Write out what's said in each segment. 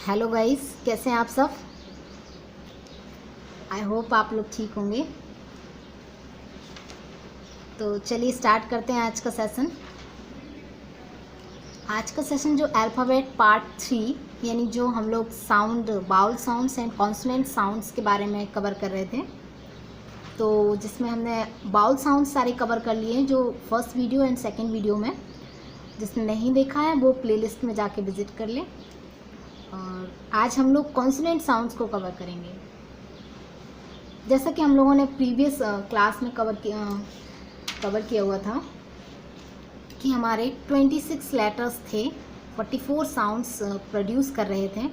Hello guys, कैसे हैं आप सब। आई होप आप लोग ठीक होंगे। तो चलिए स्टार्ट करते हैं आज का सेशन। आज का सेशन जो अल्फ़ाबेट पार्ट 3 यानी जो हम लोग sound vowel sounds and consonant sounds के बारे में कवर कर रहे थे, तो जिसमें हमने बाउल साउंड्स सारे कवर कर लिए हैं जो first video and second video में। जिसने नहीं देखा है वो प्लेलिस्ट में जाके विज़िट कर लें। और आज हम लोग कॉन्सोनेंट साउंड्स को कवर करेंगे। जैसा कि हम लोगों ने प्रीवियस क्लास में कवर किया हुआ था कि हमारे 26 लेटर्स थे, 44 साउंड्स प्रोड्यूस कर रहे थे,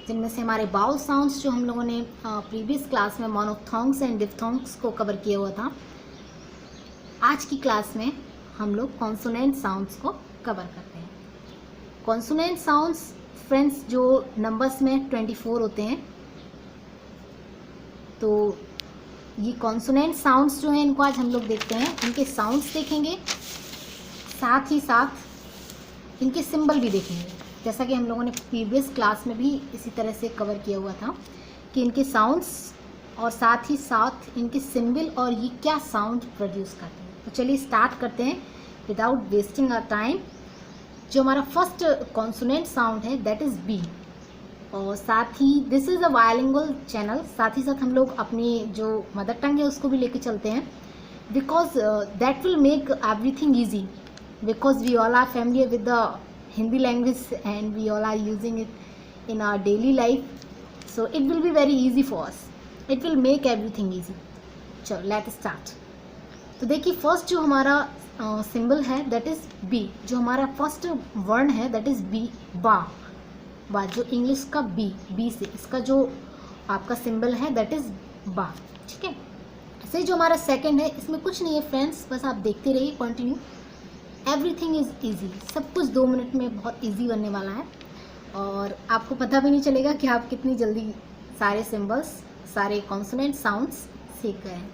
जिनमें से हमारे बाउल साउंड्स जो हम लोगों ने प्रीवियस क्लास में मोनोफ्थोंग्स एंड डिफ्थोंग्स को कवर किया हुआ था। आज की क्लास में हम लोग कॉन्सोनेंट साउंड्स को कवर करते हैं। कॉन्सोनेंट साउंड्स फ्रेंड्स जो नंबर्स में 24 होते हैं, तो ये कॉन्सोनेंट साउंड्स जो हैं इनको आज हम लोग देखते हैं। इनके साउंड्स देखेंगे, साथ ही साथ इनके सिंबल भी देखेंगे। जैसा कि हम लोगों ने प्रीवियस क्लास में भी इसी तरह से कवर किया हुआ था कि इनके साउंड्स और साथ ही साथ इनके सिंबल और ये क्या साउंड प्रोड्यूस करते हैं। तो चलिए स्टार्ट करते हैं विदाउट वेस्टिंग आवर टाइम। जो हमारा फर्स्ट कॉन्सोनेंट साउंड है दैट इज़ बी। और साथ ही this is a bilingual channel, साथ ही साथ हम लोग अपनी जो मदर टंग है उसको भी लेके चलते हैं, because that will make everything easy, because we all are familiar with the Hindi language and we all are using it in our daily life, so it will be very easy for us, it will make everything easy. चलो let start. तो देखिए first जो हमारा symbol है that is B. जो हमारा first वर्ण है दैट इज़ बी, बा जो इंग्लिश का बी से इसका जो आपका सिंबल है दैट इज़ बा। ठीक है, ऐसे जो हमारा सेकंड है इसमें कुछ नहीं है फ्रेंड्स, बस आप देखते रहिए कंटिन्यू, एवरीथिंग इज़ इजी। सब कुछ 2 मिनट में बहुत इजी बनने वाला है और आपको पता भी नहीं चलेगा कि आप कितनी जल्दी सारे सिंबल्स, सारे कॉन्सोनेंट साउंड्स सीख गए हैं।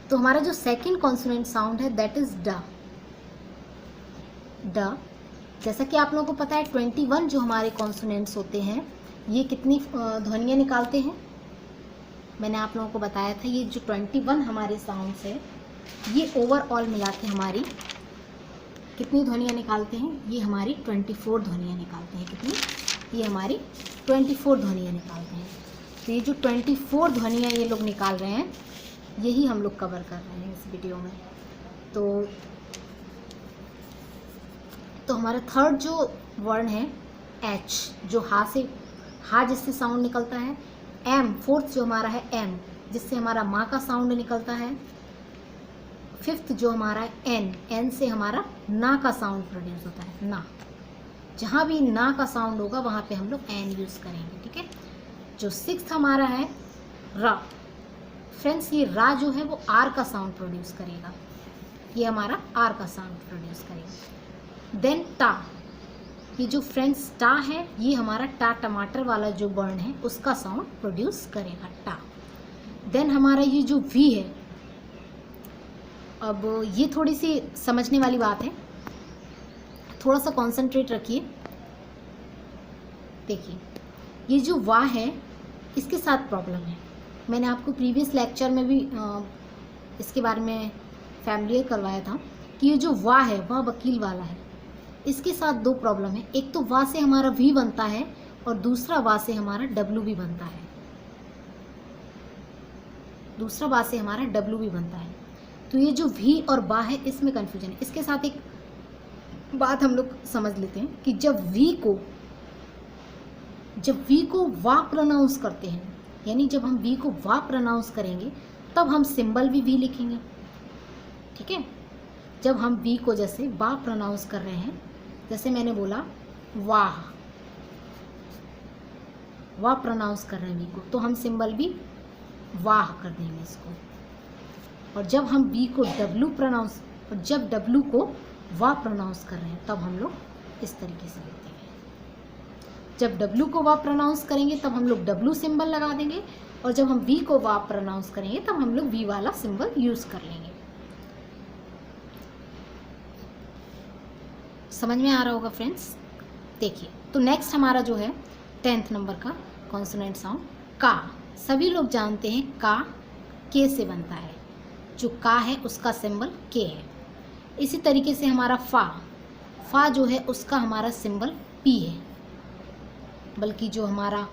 तो हमारा जो सेकंड कॉन्सोनेंट साउंड है दैट इज़ ड। जैसा कि आप लोगों को पता है 21 जो हमारे कॉन्सोनेंट्स होते हैं ये कितनी ध्वनियाँ निकालते हैं, मैंने आप लोगों को बताया था। ये जो 21 हमारे साउंड्स है ये ओवरऑल मिला के हमारी कितनी ध्वनियाँ निकालते हैं, ये हमारी 24 ध्वनियाँ निकालते हैं। कितनी? ये हमारी 24 ध्वनियाँ निकालते हैं। तो ये जो 24 ध्वनियाँ ये लोग निकाल रहे हैं यही हम लोग कवर कर रहे हैं इस वीडियो में। तो हमारा थर्ड जो वर्ण है एच, जो हा जिससे साउंड निकलता है। एम, फोर्थ जो हमारा है एम, जिससे हमारा माँ का साउंड निकलता है। फिफ्थ जो हमारा है एन से हमारा ना का साउंड प्रोड्यूस होता है, ना। जहाँ भी ना का साउंड होगा वहाँ पे हम लोग एन यूज़ करेंगे। ठीक है, जो सिक्स्थ हमारा है रा। फ्रेंड्स ये रा जो है वो आर का साउंड प्रोड्यूस करेगा, ये हमारा आर का साउंड प्रोड्यूस करेगा। देन टा, ये जो फ्रेंड्स टा है ये हमारा टा टमाटर वाला जो वर्ण है उसका साउंड प्रोड्यूस करेगा, टा। देन हमारा ये जो वी है, अब ये थोड़ी सी समझने वाली बात है, थोड़ा सा कॉन्सेंट्रेट रखिए। देखिए ये जो वाह है इसके साथ प्रॉब्लम है, मैंने आपको प्रीवियस लेक्चर में भी इसके बारे में फैमिलियर करवाया था कि ये जो वाह है वह वकील वाला है। इसके साथ 2 प्रॉब्लम है, एक तो वाह से हमारा वी बनता है और दूसरा वाह से हमारा डब्ल्यू भी बनता है, दूसरा वाह से हमारा डब्ल्यू भी बनता है। तो ये जो वी और बा है इसमें कन्फ्यूजन है। इसके साथ एक बात हम लोग समझ लेते हैं कि जब वी को वाह प्रोनाउंस करते हैं, यानी जब हम वी को वाह प्रोनाउंस करेंगे तब हम सिंबल भी वी लिखेंगे। ठीक है, जब हम वी को जैसे वाह प्रोनाउंस कर रहे हैं, जैसे मैंने बोला वाह प्रोनाउंस कर रहे हैं वी को, तो हम सिंबल भी वाह कर देंगे इसको। और जब हम वी को जब डब्लू को वाह प्रोनाउंस कर रहे हैं तब हम लोग इस तरीके से लिखते हैं। जब डब्लू को वाह प्रोनाउंस करेंगे तब हम लोग डब्लू सिंबल लगा देंगे, और जब हम वी को वाह प्रोनाउंस करेंगे तब हम लोग वी वाला सिंबल यूज़ कर लेंगे। समझ में आ रहा होगा फ्रेंड्स। देखिए तो नेक्स्ट हमारा जो है 10th नंबर का कॉन्सोनेंट साउंड का। सभी लोग जानते हैं का के से बनता है, जो का है उसका सिंबल के है। इसी तरीके से हमारा फा जो है उसका हमारा सिंबल पी है, बल्कि जो हमारा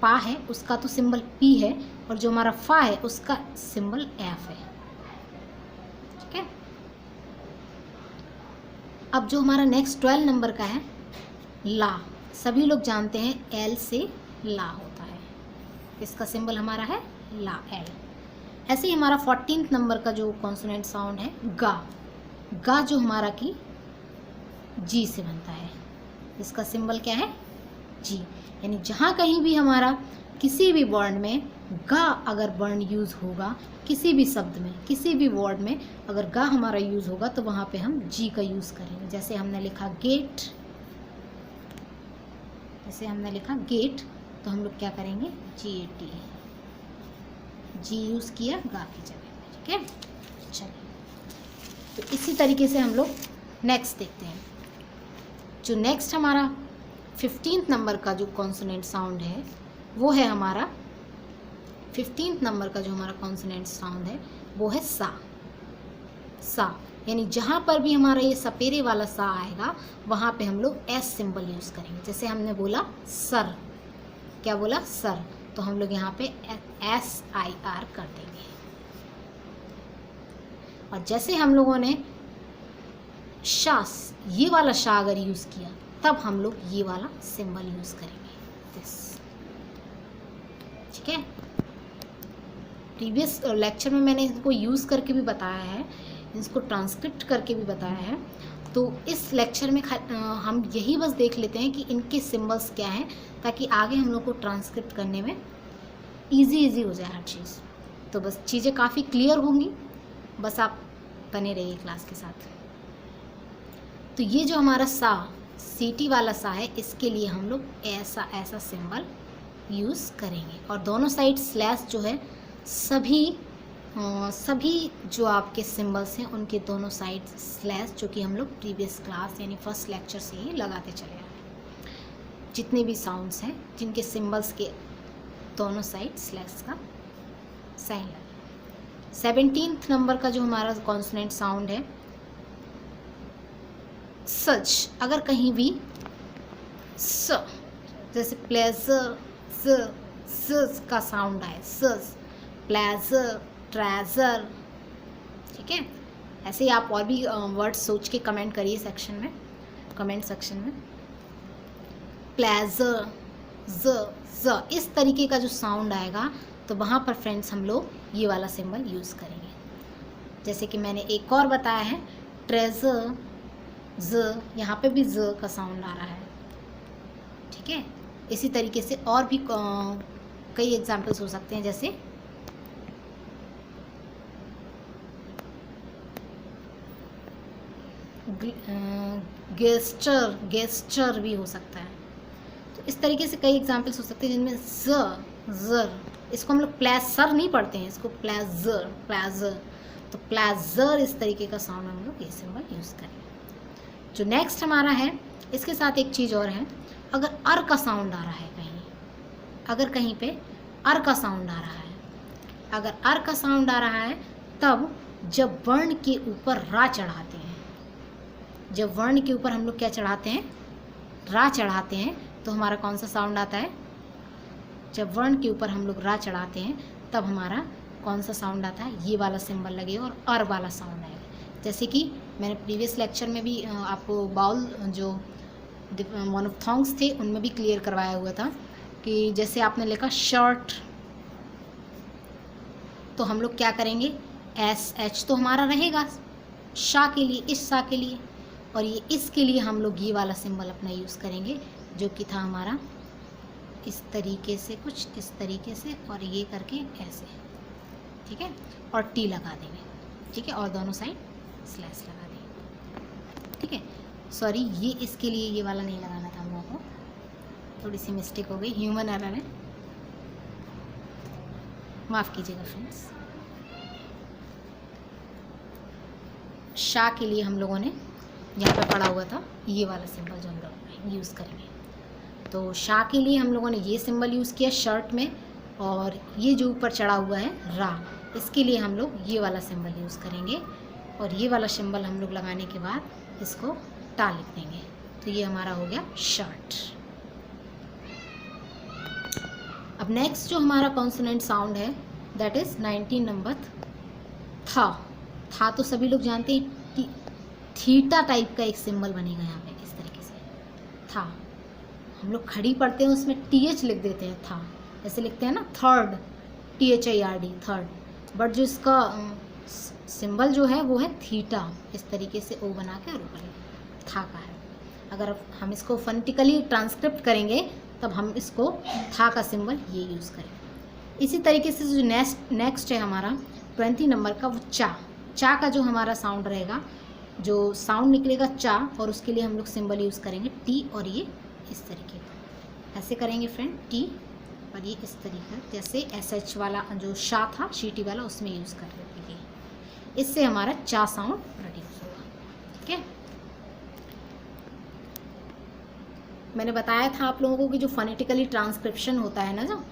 पा है उसका तो सिंबल पी है, और जो हमारा फा है उसका सिंबल एफ है। ठीक है। अब जो हमारा नेक्स्ट 12 नंबर का है ला। सभी लोग जानते हैं एल से ला होता है, इसका सिंबल हमारा है ला, एल। ऐसे ही हमारा 14th नंबर का जो कॉन्सोनेंट साउंड है गा जो हमारा की जी से बनता है, इसका सिंबल क्या है जी। यानी जहाँ कहीं भी हमारा किसी भी वर्ड में गा अगर वर्ण यूज़ होगा, किसी भी शब्द में, किसी भी वर्ड में अगर गा हमारा यूज़ होगा तो वहाँ पे हम जी का यूज़ करेंगे। जैसे हमने लिखा गेट, तो हम लोग क्या करेंगे GAT, जी यूज़ किया गा की जगह में। ठीक है। चलिए, तो इसी तरीके से हम लोग नेक्स्ट देखते हैं। जो नेक्स्ट हमारा 15th नंबर का जो कॉन्सोनेंट साउंड है वो है हमारा 15th नंबर का जो हमारा कॉन्सोनेंट साउंड है वो है सा। यानी जहाँ पर भी हमारा ये सपेरे वाला सा आएगा वहाँ पे हम लोग एस सिंबल यूज़ करेंगे। जैसे हमने बोला सर, क्या बोला सर, तो हम लोग यहाँ पे SIR कर देंगे। और जैसे हम लोगों ने ये वाला शा अगर यूज़ किया तब हम लोग ये वाला सिंबल यूज़ करेंगे, दिस। ठीक है। प्रीवियस लेक्चर में मैंने इसको यूज़ करके भी बताया है, इसको ट्रांसक्रिप्ट करके भी बताया है। तो इस लेक्चर में हम यही बस देख लेते हैं कि इनके सिंबल्स क्या हैं, ताकि आगे हम लोग को ट्रांसक्रिप्ट करने में इजी हो जाए हर चीज़। तो बस चीज़ें काफ़ी क्लियर होंगी, बस आप बने रहिए क्लास के साथ। तो ये जो हमारा सीटी वाला सा है, इसके लिए हम लोग ऐसा सिंबल यूज़ करेंगे। और दोनों साइड स्लैश जो है, सभी जो आपके सिंबल्स हैं उनके दोनों साइड स्लैश, जो कि हम लोग प्रीवियस क्लास यानी फर्स्ट लेक्चर से ही लगाते चले आए हैं। जितने भी साउंड्स हैं जिनके सिंबल्स के दोनों साइड स्लैश का साइन लगा। 17th नंबर का जो हमारा कॉन्सोनेंट साउंड है सच। अगर कहीं भी जैसे प्लेजर का साउंड आए, प्लेजर, ट्रेजर। ठीक है। ऐसे ही आप और भी वर्ड सोच के कमेंट करिए कमेंट सेक्शन में। प्लेजर, इस तरीके का जो साउंड आएगा तो वहाँ पर फ्रेंड्स हम लोग ये वाला सिंबल यूज़ करेंगे। जैसे कि मैंने एक और बताया है ट्रेजर, यहाँ पे भी ज का साउंड आ रहा है। ठीक है। इसी तरीके से और भी कई एग्जाम्पल्स हो सकते हैं, जैसे गेस्टर भी हो सकता है। तो इस तरीके से कई एग्जाम्पल्स हो सकते हैं जिनमें ज़र, इसको हम लोग प्लेजर नहीं पढ़ते हैं, इसको प्लेजर। तो प्लेजर इस तरीके का साउंड हम लोग ये सिंबल यूज़ करेंगे। जो नेक्स्ट हमारा है, इसके साथ एक चीज़ और है, अगर अर का साउंड आ रहा है कहीं, अगर कहीं पे अर का साउंड आ रहा है, अगर अर का साउंड आ रहा है तब जब वर्ण के ऊपर रा चढ़ाते हैं, जब वर्ण के ऊपर हम लोग क्या चढ़ाते हैं, रा चढ़ाते हैं, तो हमारा कौन सा साउंड आता है, जब वर्ण के ऊपर हम लोग रा चढ़ाते हैं तब हमारा कौन सा साउंड आता है, ये वाला सिंबल लगेगा और अर वाला साउंड आएगा। जैसे कि मैंने प्रीवियस लेक्चर में भी आपको बाउल जो मोनोफ्थोंग्स थे उनमें भी क्लियर करवाया हुआ था कि जैसे आपने लिखा शर्ट, तो हम लोग क्या करेंगे, SH तो हमारा रहेगा शा के लिए, इस शा के लिए, और ये इसके लिए हम लोग ये वाला सिंबल अपना यूज़ करेंगे, जो कि था हमारा इस तरीके से, कुछ इस तरीके से, और ये करके ऐसे। ठीक है। और टी लगा देंगे। ठीक है। और दोनों साइड स्लैश लगा देंगे। ठीक है। सॉरी, ये इसके लिए ये वाला नहीं लगाना था हम लोगों को, थोड़ी सी मिस्टेक हो गई, ह्यूमन एरर है, माफ़ कीजिएगा फ्रेंड्स। शा के लिए हम लोगों ने यहाँ पे पढ़ा हुआ था ये वाला सिंबल जो हम लोग यूज़ करेंगे। तो शा के लिए हम लोगों ने ये सिंबल यूज़ किया शर्ट में, और ये जो ऊपर चढ़ा हुआ है रा, इसके लिए हम लोग ये वाला सिंबल यूज़ करेंगे, और ये वाला सिंबल हम लोग लगाने के बाद इसको टा लिख देंगे। तो ये हमारा हो गया शर्ट। अब नेक्स्ट जो हमारा कॉन्सोनेंट साउंड है दैट इज़ 19 नंबर था तो सभी लोग जानते हैं, थीटा टाइप का एक सिंबल बनेगा यहाँ पे इस तरीके से। था हम लोग खड़ी पढ़ते हैं उसमें TH लिख देते हैं, था ऐसे लिखते हैं ना, थर्ड, THIRD थर्ड, बट जो इसका सिंबल जो है वो है थीटा, इस तरीके से O बना के और ऊपर था का है। अगर हम इसको फोनेटिकली ट्रांसक्रिप्ट करेंगे तब हम इसको था का सिंबल ये यूज़ करेंगे। इसी तरीके से जो नेक्स्ट है हमारा 20 नंबर का, वो चा का जो हमारा साउंड रहेगा, जो साउंड निकलेगा चा, और उसके लिए हम लोग सिंबल यूज़ करेंगे टी, और ये इस तरीके का ऐसे करेंगे फ्रेंड, टी और ये इस तरीके जैसे SH वाला जो शा था शीटी वाला उसमें यूज़ कर लेते हैं। इससे हमारा चा साउंड प्रोड्यूस होगा। ठीक है, मैंने बताया था आप लोगों को कि जो फोनेटिकली ट्रांसक्रिप्शन होता है ना, जो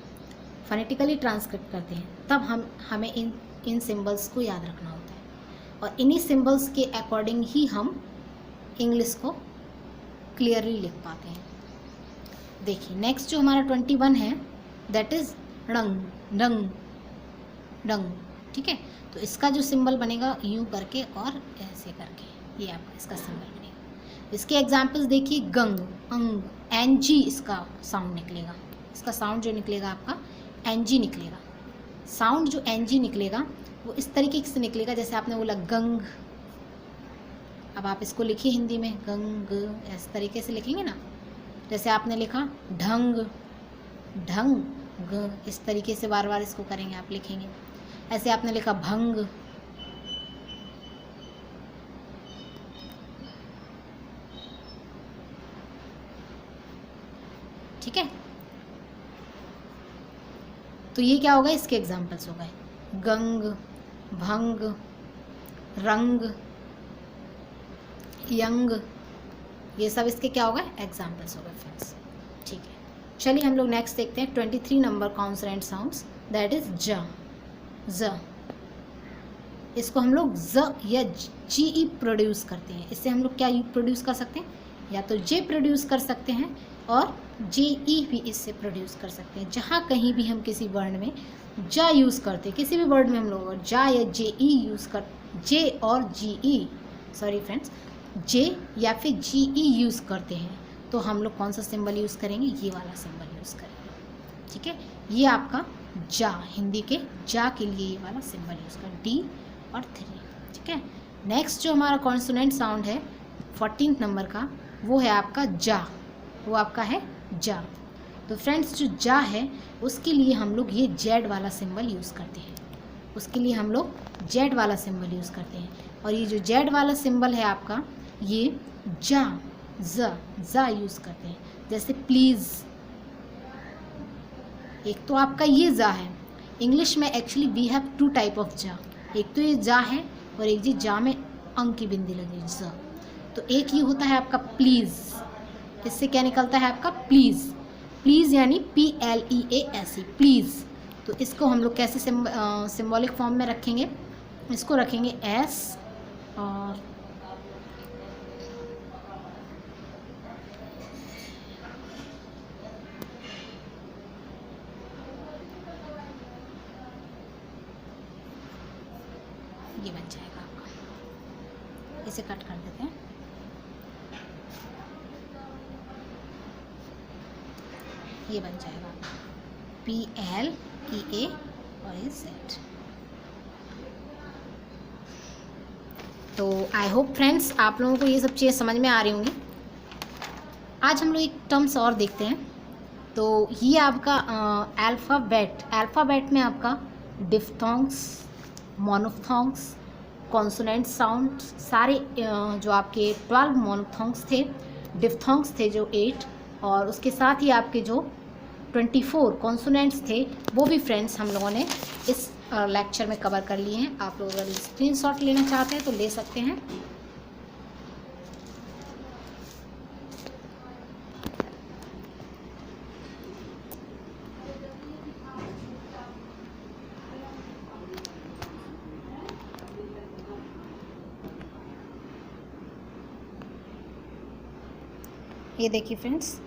फोनेटिकली ट्रांसक्रिप्ट करते हैं तब हमें इन सिंबल्स को याद रखना होता है, और इन्हीं सिंबल्स के अकॉर्डिंग ही हम इंग्लिश को क्लियरली लिख पाते हैं। देखिए नेक्स्ट जो हमारा 21 है दैट इज़ रंग डंग डंग। ठीक है, तो इसका जो सिंबल बनेगा यूँ करके और ऐसे करके, ये आपका इसका सिंबल बनेगा। इसके एग्जाम्पल्स देखिए, गंग, अंग, NG इसका साउंड निकलेगा, इसका साउंड जो निकलेगा आपका NG निकलेगा। साउंड जो NG निकलेगा वो इस तरीके से निकलेगा जैसे आपने बोला गंग। अब आप इसको लिखिए हिंदी में गंग, इस तरीके से लिखेंगे ना, जैसे आपने लिखा ढंग ढंग, इस तरीके से बार बार इसको करेंगे, आप लिखेंगे। ऐसे आपने लिखा भंग, ठीक है। तो ये क्या होगा, इसके एग्जाम्पल्स हो गए, गंग, भंग, रंग, यंग, ये सब इसके क्या होगा, एग्जाम्पल्स हो गए फ्रेंड्स। ठीक है, चलिए हम लोग नेक्स्ट देखते हैं 23 number consonant sounds that is ज। इसको हम लोग ज या GE प्रोड्यूस करते हैं। इससे हम लोग क्या प्रोड्यूस कर सकते हैं, या तो J प्रोड्यूस कर सकते हैं और JE भी इससे प्रोड्यूस कर सकते हैं। जहाँ कहीं भी हम किसी वर्ड में जा यूज़ करते हैं, किसी भी वर्ड में हम लोग जा या JE यूज़ कर, J और GE, सॉरी फ्रेंड्स, J या फिर GE यूज़ करते हैं तो हम लोग कौन सा सिंबल यूज़ करेंगे, ये वाला सिंबल यूज़ करेंगे। ठीक है, ये आपका जा, हिंदी के जा के लिए ये वाला सिंबल यूज़ करें, D और 3। ठीक है, नेक्स्ट जो हमारा कॉन्सोनेंट साउंड है 14 नंबर का, वो है आपका जा, वो आपका है जा। तो फ्रेंड्स जो जा है उसके लिए हम लोग ये जेड वाला सिंबल यूज़ करते हैं, उसके लिए हम लोग जेड वाला सिंबल यूज़ करते हैं। और ये जो जेड वाला सिंबल है आपका, ये जा यूज़ करते हैं। जैसे प्लीज़, एक तो आपका ये जा है, इंग्लिश में actually we have 2 type of जा, एक तो ये जा है और एक जी जा में अंक की बिंदी लगी जा। तो एक ये होता है आपका प्लीज़, इससे क्या निकलता है आपका प्लीज़, प्लीज़ यानी PLEASE प्लीज़। तो इसको हम लोग कैसे सिंबॉलिक फॉर्म में रखेंगे, इसको रखेंगे S और ये बन जाएगा आपका, इसे कट कर देते हैं। ये बन जाएगा PLEA और ये Z। तो आई होप फ्रेंड्स आप लोगों को ये सब चीज़ें समझ में आ रही होंगी। आज हम लोग एक टर्म्स और देखते हैं। तो ये आपका अल्फ़ाबेट में आपका डिफ्थोंग्स, मोनोफ्थोंग्स, कॉन्सोनेंट साउंड, सारे जो आपके 12 मोनोफ्थोंग्स थे, डिफ्थोंग्स थे जो 8, और उसके साथ ही आपके जो 24 कॉन्सोनेंट्स थे वो भी फ्रेंड्स हम लोगों ने इस लेक्चर में कवर कर लिए हैं। आप लोग अगर स्क्रीनशॉट लेना चाहते हैं तो ले सकते हैं। ये देखिए फ्रेंड्स,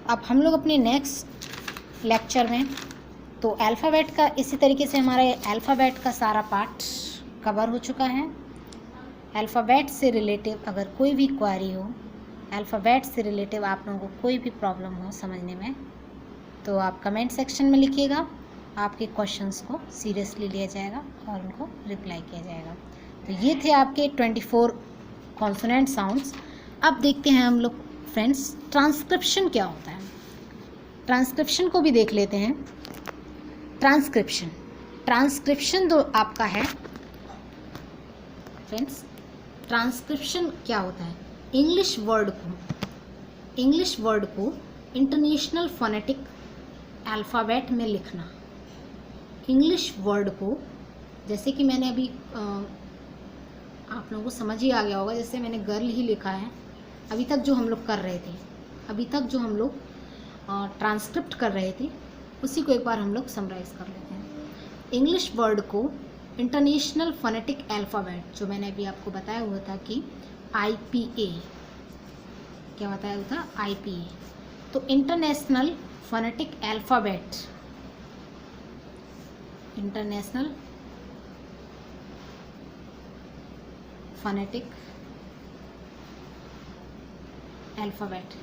अब हम लोग अपने नेक्स्ट लेक्चर में, तो अल्फ़ाबेट का इसी तरीके से हमारे अल्फ़ाबेट का सारा पार्ट कवर हो चुका है। अल्फ़ाबेट से रिलेटिव अगर कोई भी क्वेरी हो, अल्फ़ाबेट से रिलेटिव आप लोगों को कोई भी प्रॉब्लम हो समझने में, तो आप कमेंट सेक्शन में लिखिएगा। आपके क्वेश्चंस को सीरियसली लिया जाएगा और उनको रिप्लाई किया जाएगा। तो ये थे आपके 24 कॉन्सोनेंट साउंड्स। अब देखते हैं हम लोग फ्रेंड्स ट्रांसक्रिप्शन क्या होता है। ट्रांसक्रिप्शन को भी देख लेते हैं। ट्रांसक्रिप्शन तो आपका है फ्रेंड्स, ट्रांसक्रिप्शन क्या होता है, इंग्लिश वर्ड को इंटरनेशनल फोनेटिक अल्फ़ाबेट में लिखना। इंग्लिश वर्ड को, जैसे कि मैंने अभी आप लोगों को समझ ही आ गया होगा, जैसे मैंने गर्ल ही लिखा है। अभी तक जो हम लोग कर रहे थे, अभी तक जो हम लोग ट्रांसक्रिप्ट कर रहे थे, उसी को एक बार हम लोग समराइज़ कर लेते हैं। इंग्लिश वर्ड को इंटरनेशनल फोनेटिक अल्फ़ाबेट, जो मैंने अभी आपको बताया हुआ था कि IPA, क्या बताया हुआ था, IPA। तो international phonetic alphabet, international phonetic alphabet,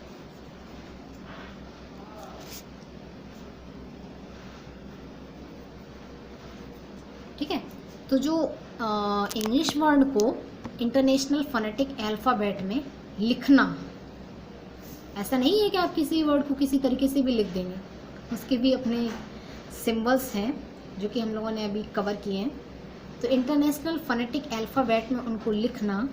ठीक है। तो जो इंग्लिश वर्ड को इंटरनेशनल फोनेटिक अल्फ़ाबेट में लिखना, ऐसा नहीं है कि आप किसी वर्ड को किसी तरीके से भी लिख देंगे, उसके भी अपने सिंबल्स हैं जो कि हम लोगों ने अभी कवर किए हैं। तो इंटरनेशनल फोनेटिक अल्फ़ाबेट में उनको लिखना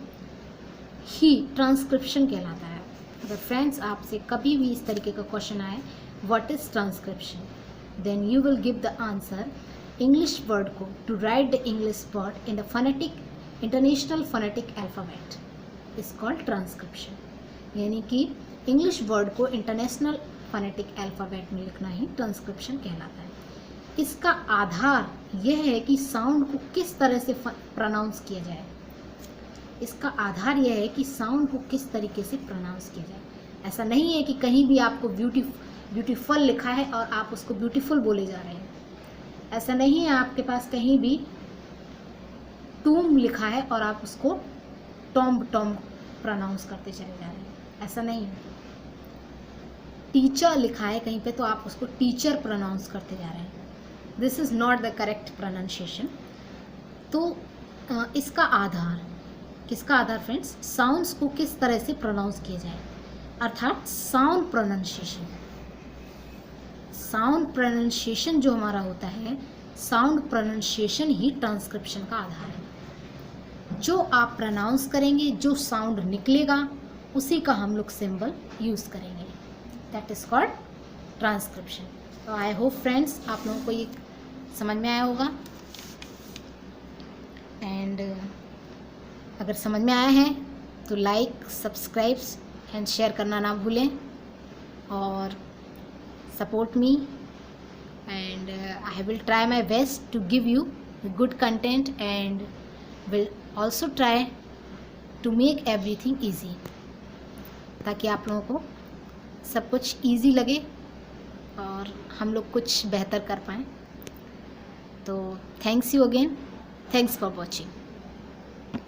ही ट्रांसक्रिप्शन कहलाता है। अगर फ्रेंड्स आपसे कभी भी इस तरीके का क्वेश्चन आए, what is transcription, then you will give the answer English word को to write the English word in the phonetic international phonetic alphabet is called transcription. यानी कि इंग्लिश वर्ड को इंटरनेशनल फोनेटिक अल्फ़ाबेट में लिखना ही transcription कहलाता है। इसका आधार यह है कि साउंड को किस तरह से प्रोनाउंस किया जाए। इसका आधार यह है कि साउंड को किस तरीके से प्रोनाउंस किया जाए। ऐसा नहीं है कि कहीं भी आपको ब्यूटीफुल लिखा है और आप उसको ब्यूटीफुल बोले जा रहे हैं। ऐसा नहीं है आपके पास कहीं भी टूम लिखा है और आप उसको टॉम्ब प्रोनाउंस करते चले जा रहे हैं, ऐसा नहीं है। टीचर लिखा है कहीं पे तो आप उसको टीचर प्रोनाउंस करते जा रहे हैं, this is not the correct pronunciation. तो इसका आधार, किसका आधार फ्रेंड्स, साउंड्स को किस तरह से प्रोनाउंस किया जाए, अर्थात साउंड प्रोनाउंसिएशन जो हमारा होता है, साउंड प्रोनाउंसिएशन ही ट्रांसक्रिप्शन का आधार है। जो आप प्रोनाउंस करेंगे, जो साउंड निकलेगा, उसी का हम लोग सिंबल यूज़ करेंगे, दैट इज़ कॉल्ड ट्रांसक्रिप्शन। तो आई होप फ्रेंड्स आप लोगों को ये समझ में आया होगा। एंड अगर समझ में आया है तो लाइक, सब्सक्राइब एंड शेयर करना ना भूलें, और support me, and I will try my best to give you good content and will also try to make everything easy, ताकि आप लोगों को सब कुछ easy लगे और हम लोग कुछ बेहतर कर पाएँ। तो thanks you again, thanks for watching.